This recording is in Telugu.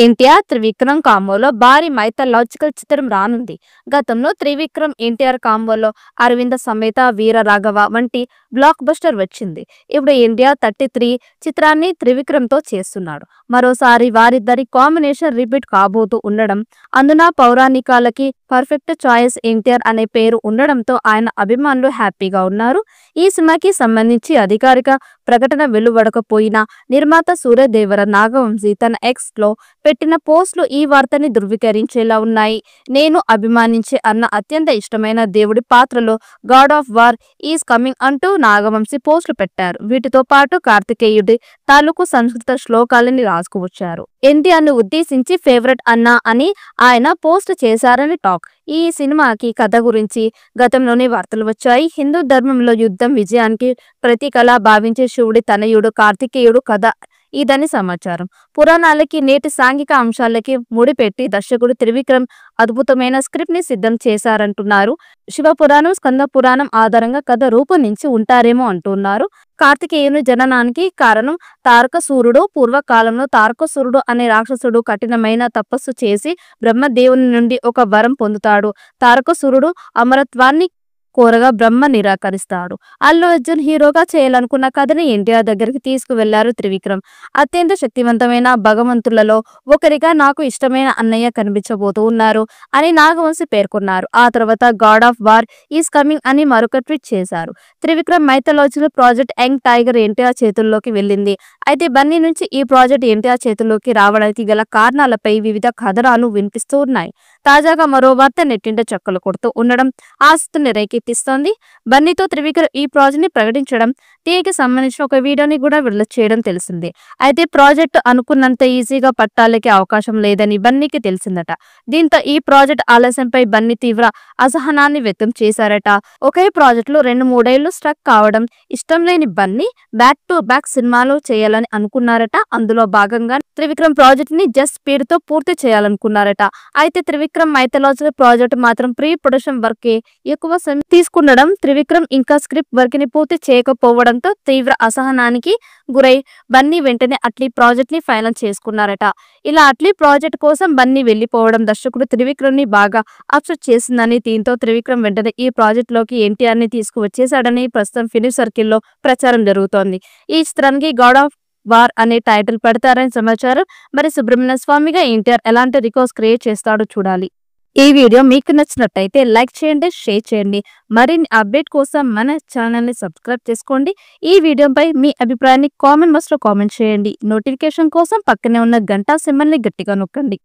ఎన్టీఆర్ త్రివిక్రమ్ కాంబోలో భారీ మైథలాజికల్ చిత్రం రానుంది. గతంలో త్రివిక్రమ్ ఎన్టీఆర్ కాంబోలో అరవింద సమేత వీర రాఘవ వంటి బ్లాక్ బస్టర్ వచ్చింది. ఇప్పుడు ఎన్టీఆర్ 33 చిత్రాన్ని త్రివిక్రమ్ తో చేస్తున్నాడు. మరోసారి వారిద్దరి కాంబినేషన్ రిపీట్ కాబోతూ ఉండడం, అందున పౌరాణికాలకి పర్ఫెక్ట్ చాయిస్ ఎన్టీఆర్ అనే పేరు ఉండడంతో ఆయన అభిమానులు హ్యాపీగా ఉన్నారు. ఈ సినిమాకి సంబంధించి అధికారిక ప్రకటన వెలువడకపోయినా నిర్మాత సూర్యదేవర నాగవంశీ తన ఎక్స్ లో పెట్టిన పోస్టులు ఈ వార్తని ధృవీకరించేలా ఉన్నాయి. నేను అభిమానించే అన్న అత్యంత ఇష్టమైన దేవుడి పాత్రలో God of war is coming అంటూ నాగవంశీ పోస్టులు పెట్టారు. వీటితో పాటు కార్తికేయుడి తాలూకు సంస్కృత శ్లోకాలని రాసుకువచ్చారు. ఎన్టీఆర్ ను ఉద్దేశించి ఫేవరెట్ అన్నా అని ఆయన పోస్ట్ చేశారని టాక్. ఈ సినిమాకి కథ గురించి గతంలోనే వార్తలు వచ్చాయి. హిందూ ధర్మంలో యుద్ధం విజయానికి ప్రతీకలా భావించే శివుడి తనయుడు కార్తికేయుడు కథ ఇదని సమాచారం. పురాణాలకి నేటి సాంఘిక అంశాలకి ముడిపెట్టి దర్శకుడు త్రివిక్రమ్ అద్భుతమైన స్క్రిప్ట్ ని సిద్ధం చేశారంటున్నారు. శివపురాణం, స్కంద పురాణం ఆధారంగా కథ రూపొందించి ఉంటారేమో అంటున్నారు. కార్తికేయుని జననానికి కారణం తారకాసురుడు. పూర్వకాలంలో తారకాసురుడు అనే రాక్షసుడు కఠినమైన తపస్సు చేసి బ్రహ్మదేవుని నుండి ఒక వరం పొందుతాడు. తారకాసురుడు అమరత్వాన్ని కోరగా బ్రహ్మ నిరాకరిస్తాడు. అల్లు అర్జున్ హీరోగా చేయాలనుకున్న కథని ఎన్టీఆర్ దగ్గరికి తీసుకువెళ్లారు త్రివిక్రమ్. అత్యంత శక్తివంతమైన భగవంతులలో ఒకరిగా నాకు ఇష్టమైన అన్నయ్య కనిపించబోతూ ఉన్నారు అని నాగవంశీ పేర్కొన్నారు. ఆ తర్వాత God of war is coming అని మరొక ట్వీట్ చేశారు. Trivikram mythological project young tiger NTR చేతుల్లోకి వెళ్ళింది. అయితే బన్నీ నుంచి ఈ ప్రాజెక్ట్ ఎన్టీఆర్ చేతుల్లోకి రావడానికి గల కారణాలపై వివిధ కథనాలు వినిపిస్తూ ఉన్నాయి. తాజాగా మరో వార్త నెట్టింట చక్కలు కొడుతూ ఉండడం ఆసక్తిని రేకెత్తిస్తోంది. బన్నీతో త్రివిక్రమ్ ఈ ప్రాజెక్ట్ ని ప్రకటించడం, దీనికి సంబంధించిన ఒక వీడియోని కూడా విడుదల చేయడం తెలిసిందే. అయితే ప్రాజెక్ట్ అనుకున్నంత ఈజీగా పట్టాలకే అవకాశం లేదని బన్నీకి తెలిసిందట. దీంతో ఈ ప్రాజెక్ట్ ఆలస్యంపై బన్నీ తీవ్ర అసహనాన్ని వ్యక్తం చేశారట. ఒకే ప్రాజెక్ట్ లో 2-3 ఏళ్లు స్ట్రక్ కావడం ఇష్టం లేని బన్నీ బ్యాక్ టు బ్యాక్ సినిమాలు చేయాలని అనుకున్నారట. అందులో భాగంగా త్రివిక్రమ్ ప్రాజెక్ట్ ని జస్ట్ స్పీడ్ తో పూర్తి చేయాలనుకున్నారట. అయితే త్రివిక్రమ్ మైథలాజికల్ ప్రాజెక్ట్ మాత్రం ప్రీ ప్రొడక్షన్ వర్క్ ఎక్కువ సమయం తీసుకుండడం, త్రివిక్రమ్ ఇంకా స్క్రిప్ట్ వర్క్ ని పూర్తి చేయకపోవడంతో తీవ్ర అసహనానికి గురై బన్నీ వెంటనే అట్లీ ప్రాజెక్ట్ ని ఫైనల్ చేసుకున్నారట. ఇలా అట్లీ ప్రాజెక్ట్ కోసం బన్నీ వెళ్లిపోవడం దర్శకుడు త్రివిక్రమ్ ని బాగా అప్సెట్ చేసిందని, దీంతో త్రివిక్రమ్ వెంటనే ఈ ప్రాజెక్ట్ లోకి ఎన్టీఆర్ ని తీసుకువచ్చేశాడని ప్రస్తుతం ఫిలిం సర్కిల్లో ప్రచారం జరుగుతోంది. ఈ చిత్రానికి గాడ్ ఆఫ్ వార్ అనే టైటిల్ పెడతారని సమాచారం. మరి సుబ్రహ్మణ్య స్వామిగా ఎన్టీఆర్ ఎలాంటి రికార్డ్స్ క్రియేట్ చేస్తాడో చూడాలి. ఈ వీడియో మీకు నచ్చినట్టయితే లైక్ చేయండి, షేర్ చేయండి. మరిన్ని అప్డేట్ కోసం మన ఛానల్ ని సబ్స్క్రైబ్ చేసుకోండి. ఈ వీడియోపై మీ అభిప్రాయాన్ని కామెంట్ బాక్స్ లో కామెంట్ చేయండి. నోటిఫికేషన్ కోసం పక్కనే ఉన్న గంట సింబల్ ని గట్టిగా నొక్కండి.